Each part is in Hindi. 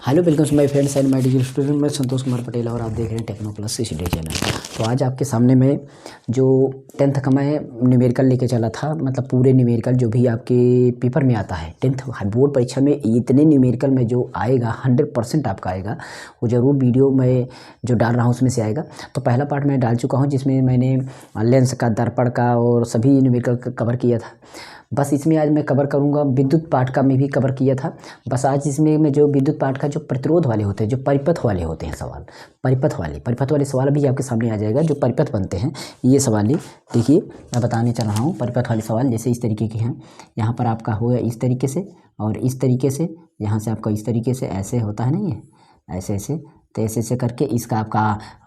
Hello welcome to my friends and my dear student. मैं संतोष कुमार पटेल और आप देख रहे हैं टेक्नो प्लस सीसीडी चैनल। तो आज आपके सामने मैं जो 10th का मैं न्यूमेरिकल लेके चला था, मतलब पूरे न्यूमेरिकल जो भी आपके पेपर में आता है 10th बोर्ड परीक्षा में, इतने न्यूमेरिकल में जो आएगा 100% आपका आएगा, वो ज़रूर वीडियो मैं जो डाल रहा हूँ उसमें से आएगा। तो पहला पार्ट मैं डाल चुका हूँ जिसमें मैंने लेंस का, दर्पण का और सभी न्यूमेरिकल कवर किया था। बस इसमें आज मैं कवर करूँगा, विद्युत पाठ का मैं भी कवर किया था। बस आज इसमें मैं जो विद्युत पाठ का जो प्रतिरोध वाले होते हैं, जो परिपथ वाले होते हैं सवाल, परिपथ वाले सवाल भी आपके सामने आ जाएगा। जो परिपथ बनते हैं ये सवाल ही देखिए मैं बताने चल रहा हूँ। परिपथ वाले सवाल जैसे इस तरीके के हैं, यहाँ पर आपका होगा इस तरीके से और इस तरीके से, यहाँ से आपका इस तरीके से ऐसे होता है ना, ये ऐसे ऐसे, तो ऐसे ऐसे करके इसका आपका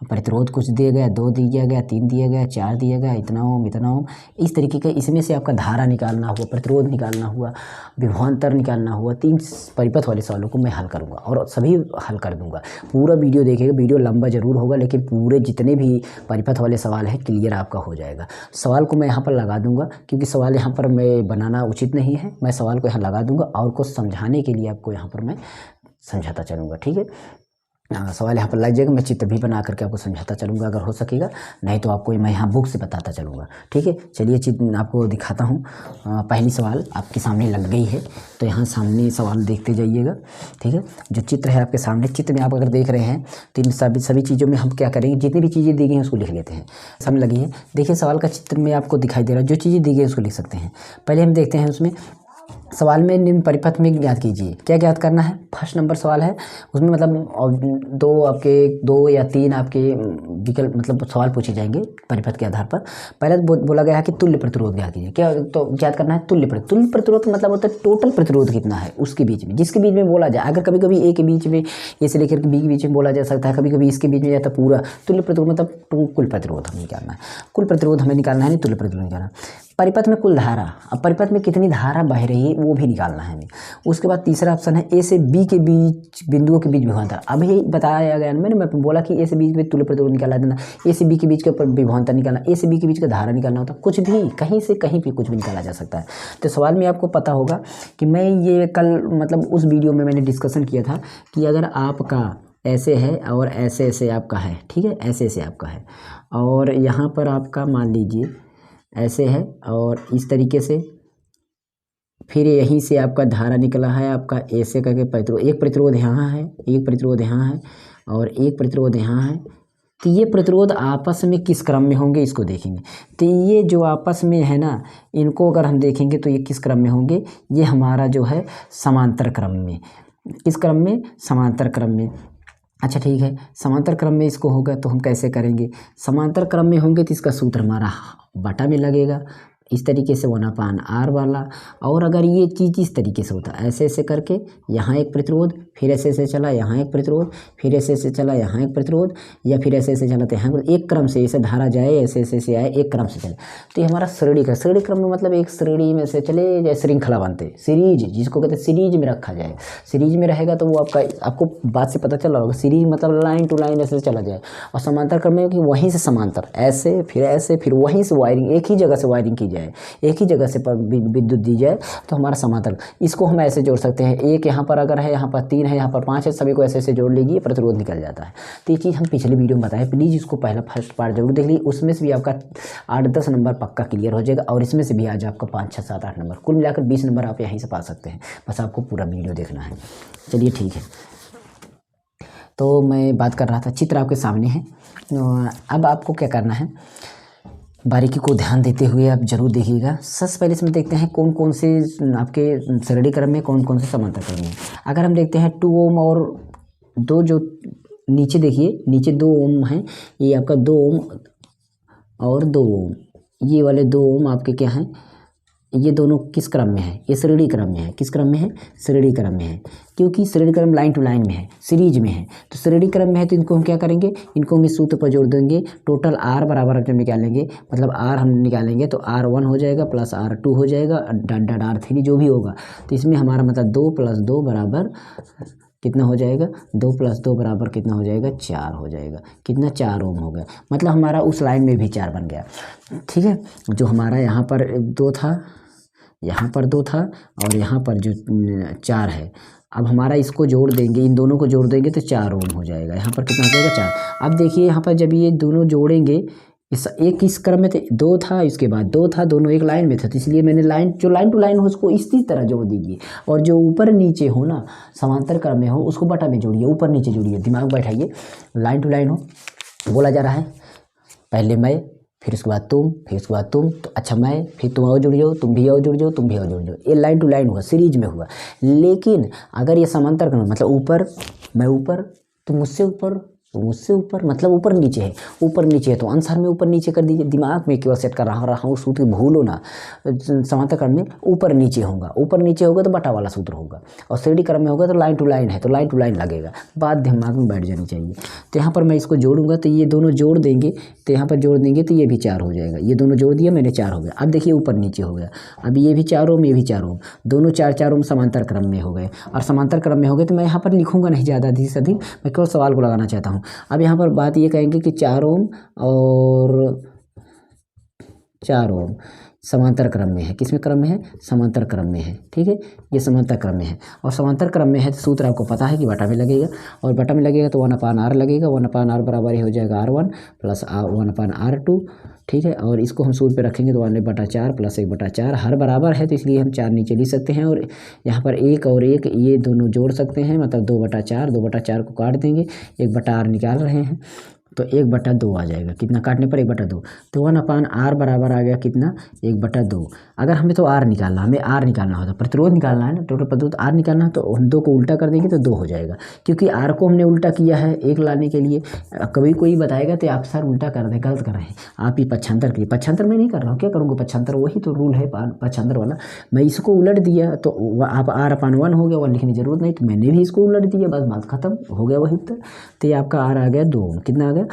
प्रतिरोध कुछ दिया गया, 2 दिया गया, 3 दिया गया, 4 दिया गया, इतना ओम, इस तरीके का। इसमें से आपका धारा निकालना हुआ, प्रतिरोध निकालना हुआ, विभवांतर निकालना हुआ। 3 परिपथ वाले सवालों को मैं हल करूँगा और सभी हल कर दूँगा। पूरा वीडियो देखिएगा, वीडियो लंबा ज़रूर होगा लेकिन पूरे जितने भी परिपथ वाले सवाल हैं क्लियर आपका हो जाएगा। सवाल को मैं यहाँ पर लगा दूँगा क्योंकि सवाल यहाँ पर मैं बनाना उचित नहीं है। मैं सवाल को यहाँ लगा दूँगा और कुछ समझाने के लिए आपको यहाँ पर मैं समझाता चलूँगा, ठीक है। सवाल यहाँ पर लग जाएगा, मैं चित्र भी बना करके आपको समझाता चलूँगा अगर हो सकेगा, नहीं तो आपको मैं यहाँ बुक से बताता चलूँगा, ठीक है। चलिए चित्र आपको दिखाता हूँ। पहली सवाल आपके सामने लग गई है, तो यहाँ सामने सवाल देखते जाइएगा, ठीक है। जो चित्र है आपके सामने, चित्र में आप अगर देख रहे हैं तो इन सभी चीज़ों में हम क्या करेंगे, जितनी भी चीज़ें दी गई हैं उसको लिख लेते हैं। सामने लगी है, देखिए सवाल का चित्र में आपको दिखाई दे रहा है, जो चीज़ें दी गई उसको लिख सकते हैं। पहले हम देखते हैं उसमें सवाल में निम्न परिपथ में ज्ञात कीजिए। क्या ज्ञात करना है? फर्स्ट नंबर सवाल है उसमें, मतलब 2 या 3 आपके विकल्प, मतलब सवाल पूछे जाएंगे परिपथ के आधार पर। पहले बोला गया है कि तुल्य प्रतिरोध ज्ञात कीजिए। क्या तो ज्ञात करना है? तुल्य प्रतिरोध मतलब होता है टोटल प्रतिरोध कितना है उसके बीच में, जिसके बीच में बोला जाए। अगर कभी कभी ए के बीच में, ए से लेकर के बी के बीच में बोला जा सकता है, कभी कभी इसके बीच में जाता पूरा। तुल्य प्रतिरोध मतलब कुल प्रतिरोध हमें निकालना है, कुल प्रतिरोध हमें निकालना है, नहीं तुल्य प्रतिरोध निकालना। परिपथ में कुल धारा, अब परिपथ में कितनी धारा बह रही है वो भी निकालना है हमें। उसके बाद तीसरा ऑप्शन है ए से बी के बीच बिंदुओं के बीच विभवांतर। अभी बताया गया मैं बोला कि ए से बी के बीच तुल्य प्रतिरोध निकाला देना, ए से बी के बीच का विभवांतर निकालना, ए से बी के बीच का धारा निकालना होता है। कुछ भी कहीं से कहीं भी कुछ भी निकाला जा सकता है। तो सवाल में आपको पता होगा कि मैं ये कल, मतलब उस वीडियो में मैंने डिस्कशन किया था कि अगर आपका ऐसे है और ऐसे ऐसे आपका है, ठीक है, ऐसे ऐसे आपका है और यहाँ पर आपका मान लीजिए ऐसे है और इस तरीके से, फिर यहीं से आपका धारा निकला है आपका ऐसे करके प्रतिरोध। एक प्रतिरोध यहाँ है, एक प्रतिरोध यहाँ है और एक प्रतिरोध यहाँ है। तो ये प्रतिरोध आपस में किस क्रम में होंगे इसको देखेंगे। तो ये जो आपस में है ना, इनको अगर हम देखेंगे तो ये किस क्रम में होंगे, ये हमारा जो है समांतर क्रम में। किस क्रम में? समांतर क्रम में। अच्छा ठीक है, समांतर क्रम में इसको होगा तो हम कैसे करेंगे? समांतर क्रम में होंगे तो इसका सूत्र हमारा बटा में लगेगा, इस तरीके से 1/r वाला। और अगर ये चीज़ इस तरीके से होता ऐसे ऐसे करके, यहाँ एक प्रतिरोध, फिर ऐसे ऐसे चला यहाँ एक प्रतिरोध, फिर ऐसे ऐसे चला यहाँ एक प्रतिरोध, या फिर ऐसे ऐसे चला तो यहाँ एक क्रम से ऐसे धारा जाए, ऐसे ऐसे से आए, एक क्रम से चले। तो ये हमारा श्रेणी क्रम में, मतलब एक श्रेणी में से चले जाए, श्रृंखला बनते, सीरीज जिसको कहते हैं, सीरीज में रखा जाए। सीरीज में रहेगा तो वो आपको बात से पता चल रहा होगा, सीरीज मतलब लाइन टू लाइन ऐसे चला जाए। और समांतर क्रम में कि वहीं से समांतर ऐसे, फिर वहीं से वायरिंग, एक ही जगह से वायरिंग की जाए, एक ही जगह से विद्युत दी जाए तो हमारा समांतर। इसको हम ऐसे जोड़ सकते हैं, एक यहाँ पर अगर है, यहाँ पर 3 है, यहाँ पर 5 है, सभी को ऐसे ऐसे जोड़ लीजिए, प्रतिरोध निकल जाता है। तो ये चीज़ हम पिछले वीडियो में बताएं, प्लीज़ इसको पहला फर्स्ट पार्ट जरूर देख लीजिए, उसमें से भी आपका 8-10 नंबर पक्का क्लियर हो जाएगा और इसमें से भी आज आपका 5, 6, 7, 8 नंबर, कुल मिलाकर 20 नंबर आप यहीं से पा सकते हैं। बस आपको पूरा वीडियो देखना है। चलिए ठीक है, तो मैं बात कर रहा था, चित्र आपके सामने है। अब आपको क्या करना है, बारीकी को ध्यान देते हुए आप जरूर देखिएगा। सबसे पहले इसमें देखते हैं कौन कौन से आपके श्रेणी क्रम में, कौन कौन से समांतर क्रम में। अगर हम देखते हैं 2 ओम और 2, जो नीचे देखिए, नीचे 2 ओम हैं, ये आपका 2 ओम और 2 ओम, ये वाले 2 ओम आपके क्या हैं, ये दोनों किस क्रम में है? ये श्रेणी क्रम में है। किस क्रम में है? श्रेणी क्रम में है, क्योंकि श्रेणी क्रम लाइन टू लाइन में है, सीरीज में है। तो श्रेणी क्रम में है तो इनको हम क्या करेंगे, इनको हम इस सूत्र पर जोड़ देंगे। टोटल आर बराबर जब निकालेंगे, मतलब आर हम निकालेंगे तो R1 हो जाएगा प्लस R2 हो जाएगा, डॉट R3 जो भी होगा। तो इसमें हमारा मतलब 2 + 2 बराबर कितना हो जाएगा, 2 + 2 बराबर कितना हो जाएगा, 4 हो जाएगा। कितना? 4 ओम हो गया, मतलब हमारा उस लाइन में भी 4 बन गया, ठीक है। जो हमारा यहाँ पर 2 था, यहाँ पर 2 था और यहाँ पर जो 4 है, अब हमारा इसको जोड़ देंगे, इन दोनों को जोड़ देंगे तो 4 ओम हो जाएगा। यहाँ पर कितना हो जाएगा 4। अब देखिए यहाँ पर जब ये दोनों जोड़ेंगे, इस क्रम में थे 2 था, इसके बाद 2 था, दोनों एक लाइन में थे, तो इसलिए मैंने लाइन टू लाइन हो उसको इसी तरह जोड़ दीजिए। और जो ऊपर नीचे हो ना, समांतर क्रम में हो, उसको बटा में जोड़िए, ऊपर नीचे जोड़िए, दिमाग बैठाइए। लाइन टू लाइन हो, बोला जा रहा है पहले मैं, फिर उसके बाद तुम, फिर उसके बाद तुम, तो अच्छा मैं, फिर तुम और जुड़ जाओ, तुम भी और जुड़ जाओ, तुम भी और जुड़ जाओ। ये लाइन टू लाइन हुआ, सीरीज में हुआ। लेकिन अगर ये समांतर क्रम मतलब ऊपर, मैं ऊपर, तुम मुझसे ऊपर, तो मुझसे ऊपर मतलब ऊपर नीचे है, ऊपर नीचे है तो आंसर में ऊपर नीचे कर दीजिए। दिमाग में केवल सेट कर रहा हूँ, सूत्र भूलो ना। समांतर क्रम में ऊपर नीचे होगा, ऊपर नीचे होगा तो बटा वाला सूत्र होगा, और सीढ़ी क्रम में होगा तो लाइन टू लाइन है तो लाइन टू लाइन लगेगा। बात दिमाग में बैठ जानी चाहिए। तो यहाँ पर मैं इसको जोड़ूंगा तो ये दोनों जोड़ देंगे, तो यहाँ पर जोड़ देंगे तो ये भी 4 हो जाएगा। ये दोनों जोड़ दिया मैंने, 4 हो गया। अब देखिए ऊपर नीचे हो गया, अब ये भी 4 ओम, ये भी 4 ओम, दोनों 4 ओम समांतर क्रम में हो गए। और समांतर क्रम में हो गए तो मैं यहाँ पर लिखूंगा नहीं ज़्यादा अधिक से अधिक, मैं केवल सवाल को लगाना चाहता हूँ। अब यहाँ पर बात ये कहेंगे कि 4 ओम और 4 ओम समांतर क्रम में है। किसमें क्रम में है? समांतर क्रम में है। ठीक है, ये समांतर क्रम में है और समांतर क्रम में है तो सूत्र आपको पता है कि बटा में लगेगा, और बटा में लगेगा तो 1/r लगेगा। 1/r बराबर ही हो जाएगा r1 प्लस 1/r2। ठीक है, और इसको हम सूत्र पे रखेंगे तो 1/4 प्लस 1/4, हर बराबर है तो इसलिए हम 4 नीचे लिख सकते हैं। और यहाँ पर 1 और 1 ये दोनों जोड़ सकते हैं, मतलब 2/4, 2/4 को काट देंगे, 1/r निकाल रहे हैं तो 1/2 आ जाएगा। कितना काटने पर? 1/2। तो 1/r बराबर आ गया कितना? 1/2। अगर हमें तो r निकालना, हमें r निकालना होता, प्रतिरोध निकालना है ना, टोटल प्रतिरोध r निकालना है, तो हम 2 को उल्टा कर देंगे तो 2 हो जाएगा, क्योंकि r को हमने उल्टा किया है 1 लाने के लिए। कभी कोई बताएगा तो आप सर उल्टा कर दें, गलत कर रहे हैं आप, ही पक्षांतर के लिए। पक्षांतर मैं नहीं कर रहा हूँ, क्या करूँगा पक्षांतर, वही तो रूल है पक्षांतर वाला। मैं इसको उलट दिया तो आप r/1 हो गया, 1 लिखने की जरूरत नहीं, तो मैंने भी इसको उलट दिया, बस बात खत्म हो गया, वही उत्तर। तो ये आपका r आ गया 2। कितना आ गया?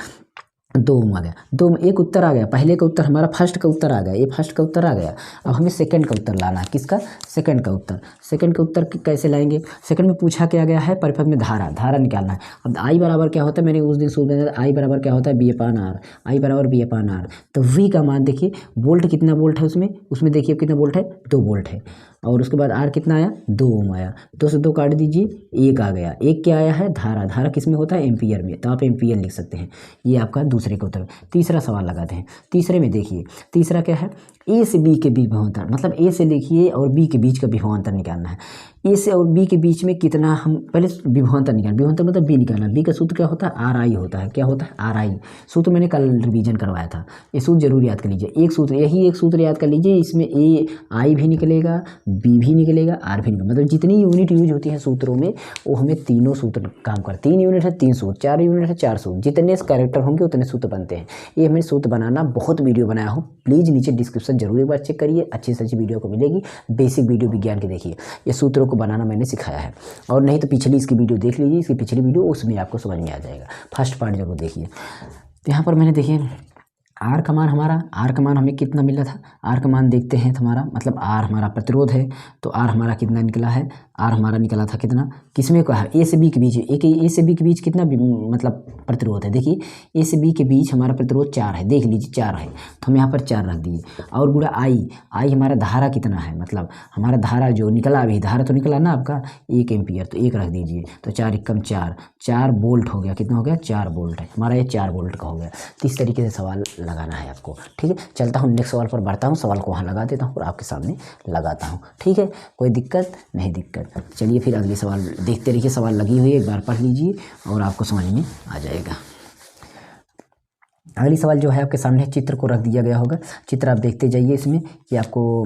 2 आ गया। 2 में एक उत्तर आ गया, पहले का उत्तर हमारा फर्स्ट का उत्तर आ गया, ये फर्स्ट का उत्तर आ गया। अब हमें सेकंड का उत्तर लाना है। किसका? सेकंड का उत्तर। सेकंड का उत्तर कैसे लाएंगे? सेकंड में पूछा क्या गया है? परिपथ में धारा निकालना है। अब I बराबर क्या होता है, मैंने उस दिन सूत्र में I बराबर क्या होता है? B/R। I बराबर B/R। तो V का मान देखिए, वोल्ट कितना वोल्ट है उसमें देखिए कितना वोल्ट है? 2 वोल्ट है। और उसके बाद R कितना आया? 2 ओम आया। 2 से 2 काट दीजिए, 1 आ गया। 1 क्या आया है? धारा किस में होता है? एम्पियर में, तो आप एम्पियर लिख सकते हैं। ये आपका दूसरे का उत्तर। तीसरा सवाल लगाते हैं। तीसरे में देखिए, तीसरा क्या है? ए से बी के बीच विभवांतर, मतलब ए से लिखिए और बी के बीच का विभवांतर निकालना है। ए से और बी के बीच में कितना, हम पहले विभवांतर निकालना, विभवांतर मतलब बी निकालना। बी का सूत्र क्या होता है? RI होता है। क्या होता है? RI। सूत्र मैंने कल रिवीजन करवाया था, ये सूत्र जरूर याद कर लीजिए। एक सूत्र, यही एक सूत्र याद कर लीजिए, इसमें AI भी निकलेगा, B भी निकलेगा, R भी निकलेगा। मतलब जितनी यूनिट यूज होती है सूत्रों में, वो हमें तीनों सूत्र काम कर, 3 यूनिट है 3 सूत्र, 4 यूनिट है 4 सूत्र, जितने कैरेक्टर होंगे उतने सूत्र बनते हैं। ये मैंने सूत्र बनाना बहुत वीडियो बनाया हूँ, प्लीज़ नीचे डिस्क्रिप्शन जरूर एक बार चेक करिए, अच्छी से अच्छी वीडियो को मिलेगी। बेसिक वीडियो विज्ञान की देखिए, ये सूत्रों को बनाना मैंने सिखाया है। और नहीं तो पिछली इसकी वीडियो देख लीजिए, इसकी पिछली वीडियो, उसमें आपको समझ में आ जाएगा। फर्स्ट पार्ट जरूर देखिए। तो यहाँ पर मैंने देखिए R का मान, हमारा R का मान हमें कितना मिला था? R का मान देखते हैं हमारा, मतलब R हमारा प्रतिरोध है, तो R हमारा कितना निकला है? R हमारा निकला था कितना? किसमें का है? ए से बी के बीच, ए से बी के बीच कितना मतलब प्रतिरोध है? देखिए ए से बी के बीच हमारा प्रतिरोध 4 है, देख लीजिए 4 है, तो हम यहाँ पर 4 रख दिए। और गुणा I हमारा धारा कितना है, मतलब हमारा धारा जो निकला, अभी धारा तो निकला ना आपका 1 एम्पियर, तो 1 रख दीजिए, तो 4 एकम 4 वोल्ट हो गया। कितना हो गया? 4 वोल्ट है हमारा, ये 4 वोल्ट का हो गया। तो इस तरीके से सवाल लगाना है आपको। ठीक है, चलता हूँ नेक्स्ट सवाल पर बढ़ता हूँ, सवाल को वहाँ लगा देता हूँ और आपके सामने लगाता हूँ। ठीक है, कोई दिक्कत नहीं? दिक्कत। चलिए फिर अगली सवाल देखते रहिए, सवाल लगी हुई है, एक बार पढ़ लीजिए और आपको समझ में आ जाएगा। अगली सवाल जो है आपके सामने चित्र को रख दिया गया होगा, चित्र आप देखते जाइए इसमें कि आपको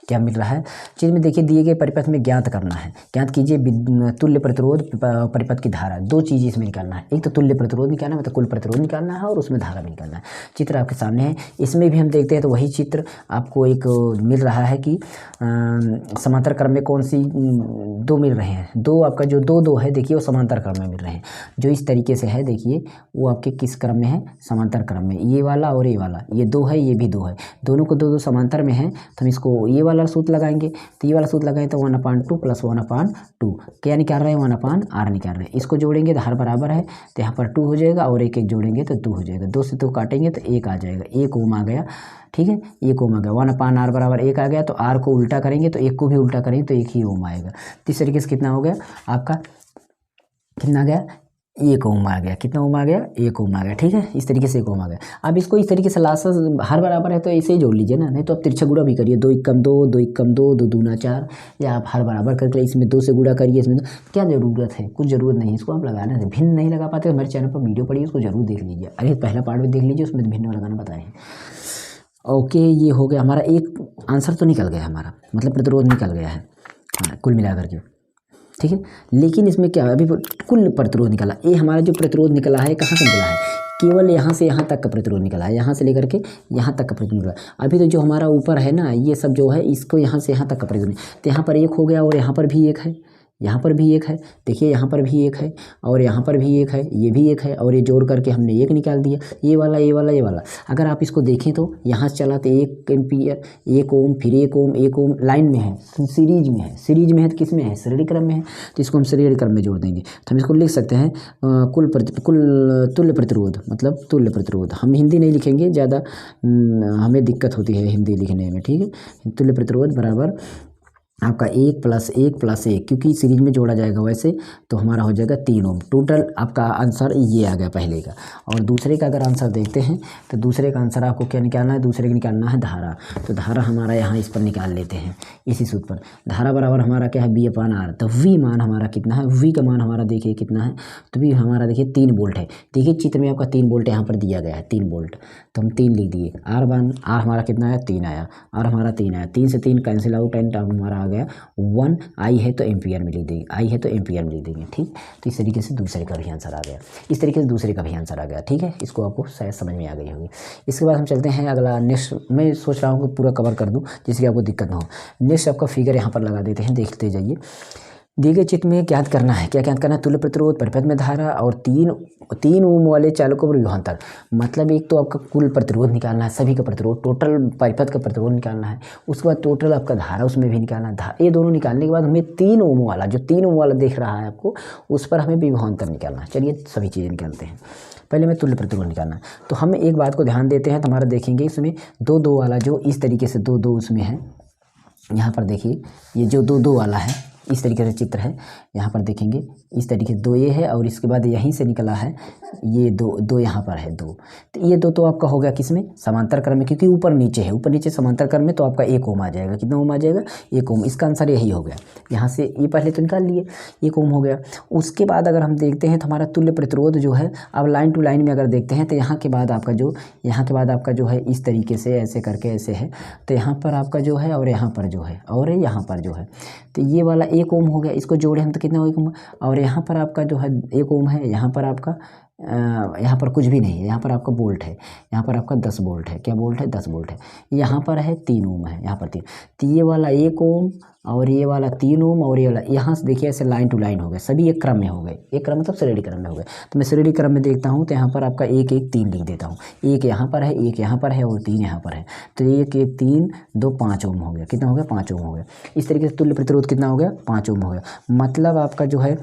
क्या मिल रहा है। चित्र में देखिए, दिए गए परिपथ में ज्ञात करना है, ज्ञात कीजिए तुल्य प्रतिरोध परिपथ की धारा। 2 चीज़ इसमें निकालना है, एक तो तुल्य प्रतिरोध निकालना है, मतलब कुल प्रतिरोध निकालना है, और उसमें धारा भी निकालना है। चित्र आपके सामने है, इसमें भी हम देखते हैं तो वही चित्र आपको एक मिल रहा है कि समांतर क्रम में कौन सी 2 मिल रहे हैं। 2 आपका जो 2 है देखिए, वो समांतर क्रम में मिल रहे हैं। जो इस तरीके से है देखिए, वो आपके किस क्रम में है? समांतर क्रम में। ये वाला और ये वाला, ये 2 है, ये भी 2 है, दोनों को 2 समांतर में है, तो हम इसको ये वाला वाला सूत्र लगाएंगे, तो ये वाला सूत्र लगाएं तो 1/2 + 1/2 क्या निकाल रहे हैं, 1/r निकाल रहे हैं। इसको जोड़ेंगे तो हर बराबर है, तो यहाँ पर 2 हो जाएगा और एक एक जोड़ेंगे तो 2 हो जाएगा। 2 से 2 काटेंगे तो 1 आ जाएगा, 1 ओम आ गया। ठीक है, 1 ओम आ गया। 1/r बराबर 1 आ गया, तो r को उल्टा करेंगे तो 1 को भी उल्टा करेंगे तो 1 ही ओम आएगा। तो इस तरीके से कितना हो गया आपका, कितना आ गया, 1 ओम आ गया। कितना ओम आ गया, 1 ओम आ गया। ठीक है, इस तरीके से 1 ओम आ गया। अब इसको इस तरीके से लास्ट हर बराबर है तो ऐसे ही जोड़ लीजिए ना, नहीं तो आप तिरछा गुणा भी करिए, 2 एकम 2, 2 एकम 2, 2 दूना 4, या आप हर बराबर करके इसमें 2 से गुणा करिए, इसमें क्या ज़रूरत है, कुछ ज़रूरत नहीं। इसको आप लगाना है, भिन्न नहीं लगा पाते तो हमारे चैनल पर वीडियो पड़ी उसको जरूर देख लीजिए। अरे पहला पार्ट भी देख लीजिए, उसमें भिन्न लगाना बताए हैं। ओके, ये हो गया हमारा, एक आंसर तो निकल गया हमारा, मतलब प्रतिरोध निकल गया है कुल मिलाकर के। ठीक है, लेकिन इसमें क्या है, अभी कुल प्रतिरोध निकला, ये हमारा जो प्रतिरोध निकला है कहाँ से निकला है, केवल यहाँ से यहाँ तक का प्रतिरोध निकला है, यहाँ से लेकर के यहाँ तक का प्रतिरोध निकला। अभी तो जो हमारा ऊपर है ना, ये सब जो है इसको यहाँ से यहाँ तक का प्रतिरोध, तो यहाँ पर 1 हो गया और यहाँ पर भी 1 है, यहाँ पर भी 1 है, देखिए यहाँ पर भी 1 है और यहाँ पर भी 1 है, ये भी 1 है, और ये जोड़ करके हमने 1 निकाल दिया। ये वाला ये वाला ये वाला अगर आप इसको देखें तो यहाँ से चला तो 1 एम्पियर, 1 ओम, फिर 1 ओम, 1 ओम लाइन में है, सीरीज में है। सीरीज में है तो किस में है, श्रेणी क्रम में है, तो इसको हम श्रेणी क्रम में जोड़ देंगे। तो हम इसको लिख सकते हैं कुल तुल्य प्रतिरोध, मतलब तुल्य प्रतिरोध। हम हिंदी नहीं लिखेंगे, ज़्यादा हमें दिक्कत होती है हिंदी लिखने में। ठीक है, तुल्य प्रतिरोध बराबर आपका 1 + 1 + 1, क्योंकि सीरीज में जोड़ा जाएगा वैसे, तो हमारा हो जाएगा 3 ओम। टोटल आपका आंसर ये आ गया पहले का। और दूसरे का अगर आंसर देखते हैं तो दूसरे का आंसर आपको क्या निकालना है, दूसरे का निकालना है धारा। तो धारा हमारा यहाँ इस पर निकाल लेते हैं, इसी सूत्र पर। धारा बराबर हमारा क्या है, V/R। तो V मान हमारा कितना है, V का मान हमारा देखिए कितना है, तो V हमारा देखिए 3 वोल्ट है। देखिए चित्र में आपका 3 वोल्ट यहाँ पर दिया गया है, 3 वोल्ट, तो हम 3 लिख दिए। R हमारा कितना आया, 3 आया, R हमारा 3 आया। 3 से 3 कैंसिल आउट, एंड हमारा आ गया 1। आई है तो एम्पियर में लिख देंगे, आई है तो एम्पियर में लिख देंगे। ठीक, तो इस तरीके से दूसरे का भी आंसर आ गया, इस तरीके से दूसरे का भी आंसर आ गया। ठीक है, इसको आपको शायद समझ में आ गई होगी। इसके बाद हम चलते हैं अगला, नेक्स्ट। मैं सोच रहा हूँ कि पूरा कवर कर दूँ जिससे कि आपको दिक्कत ना हो। नेक्स्ट आपका फिगर यहाँ पर लगा देते हैं, देखते जाइए। दिए गए चित्र में क्या करना है, क्या करना है, तुल्य प्रतिरोध, परिपथ में धारा और 3 ओम वाले चालकों पर विभवांतर। मतलब एक तो आपका कुल प्रतिरोध निकालना है, सभी का प्रतिरोध, टोटल परिपथ का प्रतिरोध निकालना है। उसके बाद टोटल आपका धारा उसमें भी निकालना है। ये दोनों निकालने के बाद हमें 3 ओम वाला, जो 3 ओम वाला देख रहा है आपको, उस पर हमें विभवांतर निकालना है। चलिए सभी चीज़ें निकालते हैं। पहले में तुल्य प्रतिरोध निकालना है, तो हम एक बात को ध्यान देते हैं, तो हमारा देखेंगे इसमें 2-2 वाला, जो इस तरीके से 2-2 उसमें है। यहाँ पर देखिए ये जो 2-2 वाला है, इस तरीके से चित्र है। यहाँ पर देखेंगे इस तरीके से 2 ये है, और इसके बाद यहीं से निकला है ये 2 यहाँ पर है 2। तो ये 2 तो आपका हो गया किसमें, समांतर क्रम में, क्योंकि ऊपर नीचे है, ऊपर नीचे समांतर क्रम में, तो आपका 1 ओम आ जाएगा। कितना ओम आ जाएगा, 1 ओम। इसका आंसर यही हो गया। यहाँ से ये पहले तो निकाल लिए, 1 ओम हो गया। उसके बाद अगर हम देखते हैं तो हमारा तुल्य प्रतिरोध जो है, अब लाइन टू लाइन में अगर देखते हैं तो यहाँ के बाद आपका जो है इस तरीके से ऐसे करके ऐसे है, तो यहाँ पर आपका जो है और यहाँ पर जो है और यहाँ पर जो है, तो ये वाला 1 ओम हो गया। इसको जोड़े हम तो कितना 1 ओम, और यहाँ पर आपका जो है 1 ओम है, यहाँ पर आपका यहाँ पर कुछ भी नहीं है, यहाँ पर आपका वोल्ट है, यहाँ पर आपका 10 वोल्ट है। क्या वोल्ट है, 10 वोल्ट है। यहाँ पर है 3 ओम है, यहाँ पर 3, तो ये वाला 1 ओम और ये वाला 3 ओम और ये वाला, यहाँ से देखिए ऐसे लाइन टू लाइन हो गए, सभी एक क्रम में हो गए। एक क्रम मतलब श्रेणी क्रम में हो गए। तो मैं श्रेणी क्रम में देखता हूँ, तो यहाँ पर आपका 1 1 3 लिख देता हूँ। 1 यहाँ पर है, 1 यहाँ पर है और 3 यहाँ पर है, तो 1 1 3 2 5 ओम हो गया। कितना हो गया, 5 ओम हो गया। इस तरीके से तुल्य प्रतिरोध कितना हो गया, 5 ओम हो गया। मतलब आपका जो है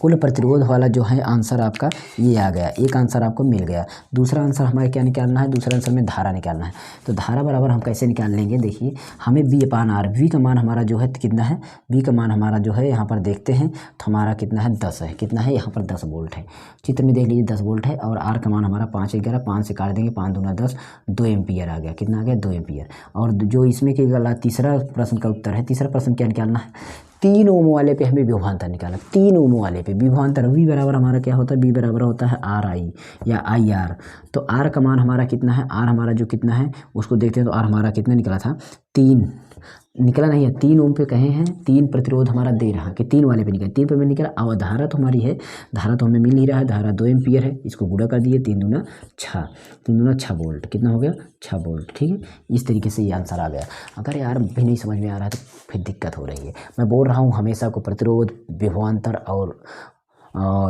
कुल प्रतिरोध वाला जो है आंसर आपका ये आ गया, एक आंसर आपको मिल गया। दूसरा आंसर हमारे क्या निकालना है, दूसरा आंसर में धारा निकालना है। तो धारा बराबर हम कैसे निकाल लेंगे, देखिए हमें V/R, V का मान हमारा जो है कितना है, V का मान हमारा जो है यहाँ पर देखते हैं तो हमारा कितना है, 10 है। कितना है, यहाँ पर 10 वोल्ट है। चित्र में देख लीजिए 10 वोल्ट है, और R का मान हमारा 5 11, 5 से काट देंगे, 5 दूना 10, 2 एम्पियर आ गया। कितना आ गया, 2 एम्पियर। और जो इसमें के गला तीसरा प्रश्न का उत्तर है, तीसरा प्रश्न क्या निकालना है, 3 ओम वाले पे हमें विभवांतर निकालना। 3 ओम वाले पे विभवांतर V बराबर हमारा क्या होता है, V बराबर होता है RI या IR। तो R का मान हमारा कितना है, R हमारा जो कितना है उसको देखते हैं, तो R हमारा कितना निकला था, 3 निकला नहीं है, 3 ओम पे कहे हैं, 3 प्रतिरोध हमारा दे रहा कि 3 वाले पे निकला, 3 पे में निकला। और धारा तो हमारी है, धारा तो हमें मिल ही रहा है, धारा 2 एम्पियर है। इसको गुणा कर दिए, 3 दूना 6 वोल्ट। कितना हो गया, 6 वोल्ट। ठीक है, इस तरीके से ये आंसर आ गया। अगर यार भी नहीं समझ में आ रहा है तो फिर दिक्कत हो रही है। मैं बोल रहा हूँ हमेशा को प्रतिरोध, विभवांतर और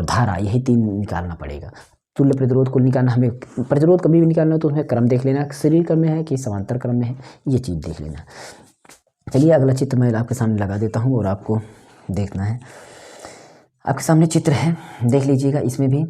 धारा, यही 3 निकालना पड़ेगा। तुल्य प्रतिरोध कुल निकालना, हमें प्रतिरोध कभी भी निकालना हो तो उसमें क्रम देख लेना, श्रेणी क्रम में है कि समांतर क्रम में है, ये चीज़ देख लेना। चलिए अगला चित्र मैं आपके सामने लगा देता हूँ और आपको देखना है। आपके सामने चित्र है, देख लीजिएगा। इसमें भी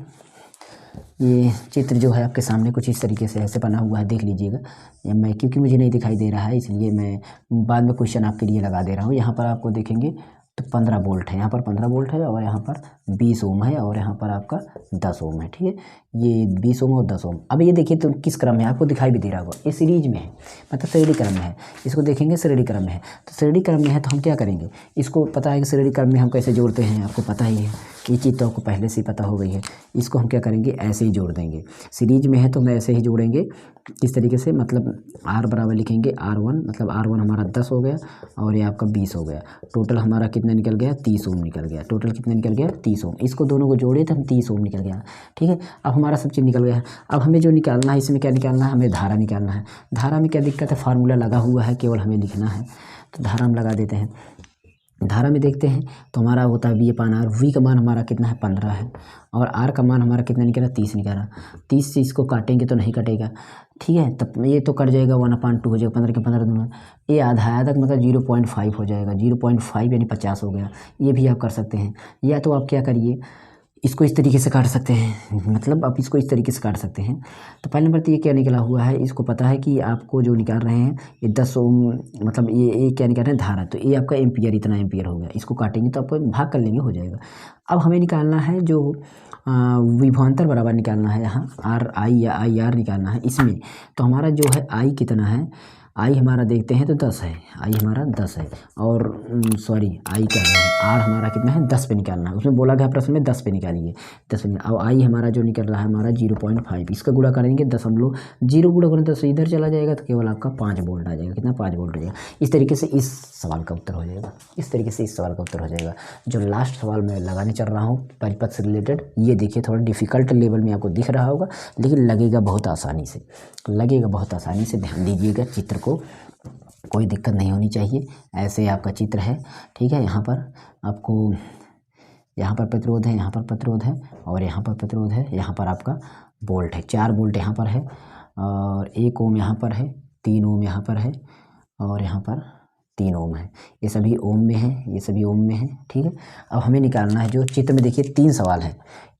ये चित्र जो है आपके सामने कुछ इस तरीके से ऐसे बना हुआ है, देख लीजिएगा। या मैं क्योंकि मुझे नहीं दिखाई दे रहा है इसलिए मैं बाद में क्वेश्चन आपके लिए लगा दे रहा हूँ। यहाँ पर आपको देखेंगे तो 15 वोल्ट है, यहाँ पर 15 वोल्ट है और यहाँ पर 20 ओम है और यहाँ पर आपका 10 ओम है, ठीक है। ये 20 ओम और 10 ओम। अब ये देखिए तो किस क्रम में आपको दिखाई भी दे रहा होगा, ये सीरीज में है, मतलब श्रेणी क्रम में है। इसको देखेंगे श्रेणी क्रम में है, तो श्रेणी क्रम में है तो हम क्या करेंगे, इसको पता है कि श्रेणी क्रम में हम कैसे जोड़ते हैं, आपको पता ही है, ये चीज़ तो आपको पहले से ही पता हो गई है। इसको हम क्या करेंगे, ऐसे ही जोड़ देंगे। सीरीज में है तो हम ऐसे ही जोड़ेंगे, इस तरीके से, मतलब R बराबर लिखेंगे R1, मतलब R1 हमारा 10 हो गया और ये आपका 20 हो गया। टोटल हमारा कितना निकल गया, 30 ओम निकल गया। टोटल कितना निकल गया, 30 ओम। इसको दोनों को जोड़े तो हम 30 ओम निकल गया, ठीक है। अब हमारा सब चीज़ निकल गया है। अब हमें जो निकालना है, इसमें क्या निकालना है, हमें धारा निकालना है। धारा में क्या दिक्कत है, फार्मूला लगा हुआ है, केवल हमें लिखना है। तो धारा हम लगा देते हैं। धारा में देखते हैं तो हमारा होता है V/R। V का मान हमारा कितना है, 15 है और R का मान हमारा कितना निकला, 30 निकला। 30 से इसको काटेंगे तो नहीं कटेगा, ठीक है। तब ये तो कट जाएगा, 1/2 हो जाएगा, 15 के 15 दूना, ये आधा तक मतलब 0.5 हो जाएगा। 0.5 यानी 50 हो गया। ये भी आप कर सकते हैं, या तो आप क्या करिए, इसको इस तरीके से काट सकते हैं, मतलब आप इसको इस तरीके से काट सकते हैं। तो पहले नंबर तो ये क्या निकला हुआ है, इसको पता है कि आपको जो निकाल रहे हैं ये 10 ओम, मतलब ये क्या निकाल रहे हैं, धारा। तो ये आपका एम्पियर, इतना एम्पियर हो गया। इसको काटेंगे तो आपको भाग कर लेंगे, हो जाएगा। अब हमें निकालना है जो विभवांतर बराबर निकालना है, यहाँ RI या IR निकालना है इसमें। तो हमारा जो है I कितना है, आई हमारा देखते हैं तो 10 है, आई हमारा 10 है। और सॉरी आई क्या है, R हमारा कितना है, 10 पे निकालना है। उसमें बोला गया प्रश्न में 10 पे निकालिए, 10 पे। अब आई हमारा जो निकल रहा है हमारा 0.5, इसका गुणा करेंगे 0 गुणा करें 10 इधर चला जाएगा तो केवल आपका 5 वोल्ट आ जाएगा। कितना, 5 वोल्ट हो जाएगा। इस तरीके से इस सवाल का उत्तर हो जाएगा, इस तरीके से इस सवाल का उत्तर हो जाएगा। जो लास्ट सवाल मैं लगाने चल रहा हूँ परिपथ से रिलेटेड, ये देखिए थोड़ा डिफ़िकल्ट लेवल में आपको दिख रहा होगा, लेकिन लगेगा बहुत आसानी से, लगेगा बहुत आसानी से। ध्यान दीजिएगा चित्र को, कोई दिक्कत नहीं होनी चाहिए। ऐसे आपका चित्र है, ठीक है। यहाँ पर आपको, यहाँ पर प्रतिरोध है, यहाँ पर प्रतिरोध है और यहाँ पर प्रतिरोध है, यहाँ पर आपका वोल्ट है। 4 वोल्ट यहाँ पर है और 1 ओम यहाँ पर है, 3 ओम यहाँ पर है और यहाँ पर 3 ओम है। ये सभी ओम में है, ये सभी ओम में है, ठीक है। अब हमें निकालना है, जो चित्र में देखिए 3 सवाल है।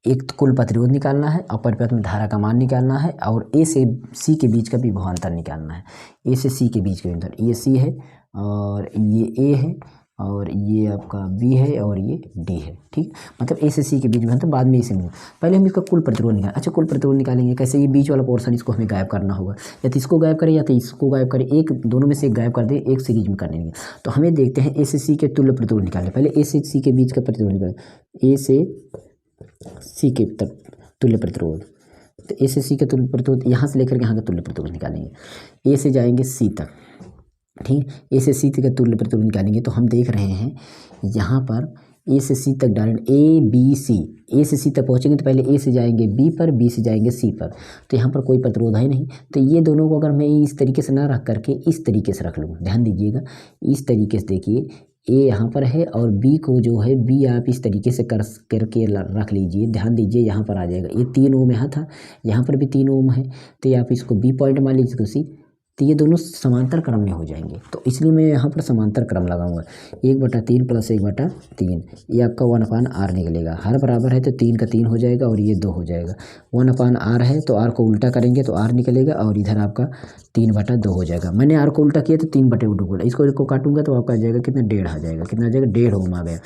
एक तो कुल प्रतिरोध निकालना है और परिपथ में धारा का मान निकालना है और A से C के बीच का विभवांतर निकालना है। A से C के बीच का विभवांतर, ये C है और ये A है और ये आपका B है और ये D है, ठीक। मतलब A से C के बीच में, तो बाद में इसे में पहले हम इसका कुल प्रतिरोध निकालें। अच्छा, कुल प्रतिरोध निकालेंगे कैसे, ये बीच वाला पोर्शन इसको हमें गायब करना होगा, या तो इसको गायब करें या तो इसको गायब करें, एक दोनों में से एक गायब कर दें, एक सीरीज में कर लेंगे। तो हमें देखते हैं A से C के तुल्य प्रतिरोध निकालें। पहले A से C के बीच का प्रतिरोध निकालें, A से C के तुल्य प्रतिरोध। तो A से C के तुल्य प्रतिरोध, यहाँ से लेकर के यहाँ का तुल्य प्रतिरोध निकालेंगे। A से जाएंगे C तक, ठीक। A से C तक तुल्य प्रतिरोध निकालेंगे तो हम देख रहे हैं यहाँ पर A से C तक डायरेक्ट ABC, A से C तक पहुँचेंगे तो पहले A से जाएंगे B पर, B से जाएंगे C पर। तो यहाँ पर कोई प्रतिरोध है नहीं, तो ये दोनों को अगर मैं इस तरीके से ना रख करके इस तरीके से रख लूँ, ध्यान दीजिएगा, इस तरीके से देखिए A यहाँ पर है और B को जो है B आप इस तरीके से करके रख लीजिए। ध्यान दीजिए यहाँ पर आ जाएगा, ये 3 ओम यहाँ था, यहाँ पर भी 3 ओम है, तो ये आप इसको B पॉइंट मान लीजिए, तो C, तो ये दोनों समांतर क्रम में हो जाएंगे। तो इसलिए मैं यहाँ पर समांतर क्रम लगाऊंगा। 1/3 + 1/3, ये आपका 1/R निकलेगा। हर बराबर है तो 3 का 3 हो जाएगा और ये 2 हो जाएगा। 1/R है तो R को उल्टा करेंगे तो R निकलेगा और इधर आपका 3/2 हो जाएगा। मैंने R को उल्टा किया तो 3/2 बोला, इसको काटूंगा तो आपका आ जाएगा कितना, 1.5 आ जाएगा। कितना आ जाएगा, 1.5 ओम आ गया।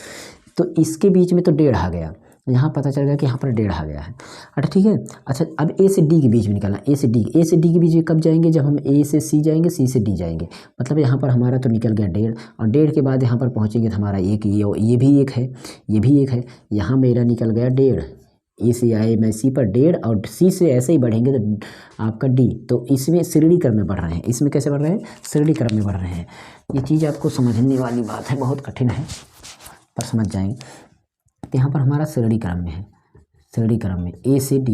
तो इसके बीच में तो 1.5 आ गया, यहाँ पता चल गया कि यहाँ पर 1.5 आ गया है। अच्छा, ठीक है। अच्छा, अब A से D के बीच में निकालना, A से D के बीच में कब जाएंगे, जब हम A से C जाएंगे, C से D जाएंगे। मतलब यहाँ पर हमारा तो निकल गया 1.5 और 1.5 के बाद यहाँ पर पहुँचेंगे तो हमारा एक ये भी एक है, ये भी एक है, यहाँ मेरा निकल गया 1.5। A से आए मैं C पर 1.5 और C से ऐसे ही बढ़ेंगे तो आपका D। तो इसमें श्रेणी क्रम में बढ़ रहे हैं, इसमें कैसे बढ़ रहे हैं, श्रेणी क्रम में बढ़ रहे हैं। ये चीज़ आपको समझने वाली बात है, बहुत कठिन है पर समझ जाएंगे। तो यहाँ पर हमारा श्रेणी क्रम में है, श्रेणी क्रम में A से D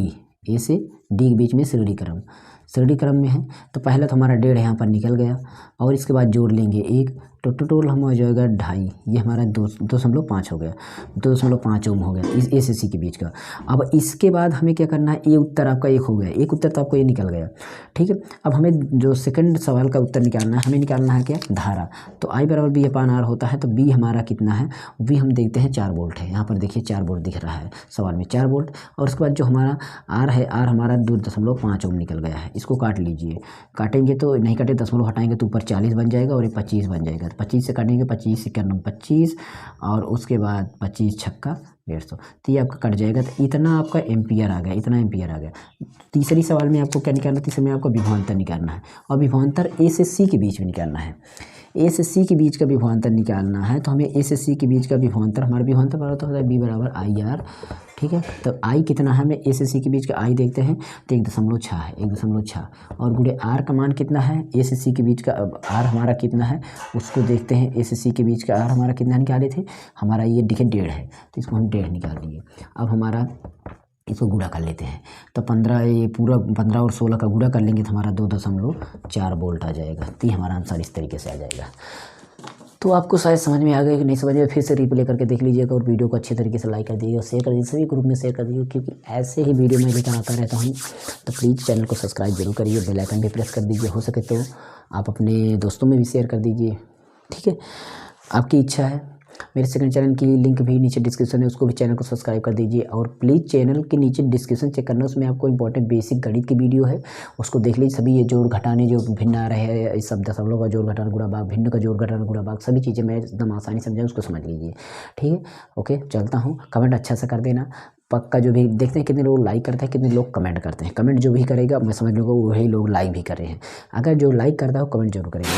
के बीच में श्रेणी क्रम में है। तो पहला तो हमारा 1.5 यहाँ पर निकल गया और इसके बाद जोड़ लेंगे 1, तो टोटल हम हो जाएगा 2.5, ये हमारा 2.5 हो गया, 2.5 ओम हो गया इस ए से सी के बीच का। अब इसके बाद हमें क्या करना है, ये उत्तर आपका 1 हो गया, एक उत्तर तो आपको ये निकल गया, ठीक है। अब हमें जो सेकंड सवाल का उत्तर निकालना है, हमें निकालना है क्या, धारा। तो I बराबर बी अपान आर होता है, तो बी हमारा कितना है, वी हम देखते हैं 4 वोल्ट है, यहाँ पर देखिए 4 वोल्ट दिख रहा है सवाल में, 4 वोल्ट। और उसके बाद जो हमारा आर है, आर हमारा 2.5 ओम निकल गया है, इसको काट लीजिए, काटेंगे तो नहीं काटे, दशमलव हटाएंगे तो ऊपर 40 बन जाएगा और ये 25 बन जाएगा, 25 से काटेंगे, 25 91 25, और उसके बाद 25 छक्का 150, तो ये आपका कट जाएगा। तो इतना आपका एम्पियर आ गया, इतना एम्पियर आ गया। तीसरी सवाल में आपको क्या निकालना है, तीसरे में आपको विभवांतर निकालना है, और विभवांतर ए से सी के बीच में निकालना है, ए से सी के बीच का विभवांतर निकालना है। तो हमें ए से सी के बीच का विभवांतर, हमारा विभवांतर बराबर होता है बी बराबर आई आर, ठीक है। तो आई कितना है, हमें ए से सी के बीच का आई देखते हैं तो 1.6 है, 1.6, और गुणे आर का मान कितना है, ए से सी के बीच का आर हमारा कितना है उसको देखते हैं। ए से सी के बीच का आर हमारा कितना निकाले थे, हमारा ये देखिए 1.5 है, तो इसको हम 1.5 निकाल देंगे। अब हमारा इसको गुणा कर लेते हैं, तो 15, ये पूरा 15 और 16 का गुणा कर लेंगे तो हमारा 2.4 वोल्ट आ जाएगा। तो ये हमारा आंसर इस तरीके से आ जाएगा। तो आपको शायद समझ में आ गया कि नहीं समझ में, फिर से रिप्ले करके देख लीजिएगा, और वीडियो को अच्छे तरीके से लाइक कर दीजिएगा, शेयर कर दीजिए, सभी ग्रुप में शेयर कर दीजिए, क्योंकि ऐसे ही वीडियो मैं लेकर आता रहता हूँ। तो प्लीज़ चैनल को सब्सक्राइब जरूर करिए, बेल आइकन भी प्रेस कर दीजिए, हो सके तो आप अपने दोस्तों में भी शेयर कर दीजिए, ठीक है, आपकी इच्छा है। मेरे सेकंड चैनल की लिंक भी नीचे डिस्क्रिप्शन है, उसको भी चैनल को सब्सक्राइब कर दीजिए। और प्लीज़ चैनल के नीचे डिस्क्रिप्शन चेक करना, उसमें आपको इंपॉर्टेंट बेसिक गणित की वीडियो है, उसको देख लीजिए। सभी ये जोड़ घटाने जो भिन्न आ रहे हैं, इस सब दशमलव का जोड़ घटाना गुणा भाग, भिन्न का जोड़ घटाना गुणा भाग, सभी चीज़ें मैं एकदम आसानी समझाऊँ, उसको समझ लीजिए, ठीक है। ओके, चलता हूँ, कमेंट अच्छा से कर देना पक्का। जो भी देखते हैं कितने लोग लाइक करते हैं, कितने लोग कमेंट करते हैं, कमेंट जो भी करेगा मैं समझ लूँगा वही लोग लाइक भी कर रहे हैं। अगर जो लाइक करता है वो कमेंट जरूर करेगा।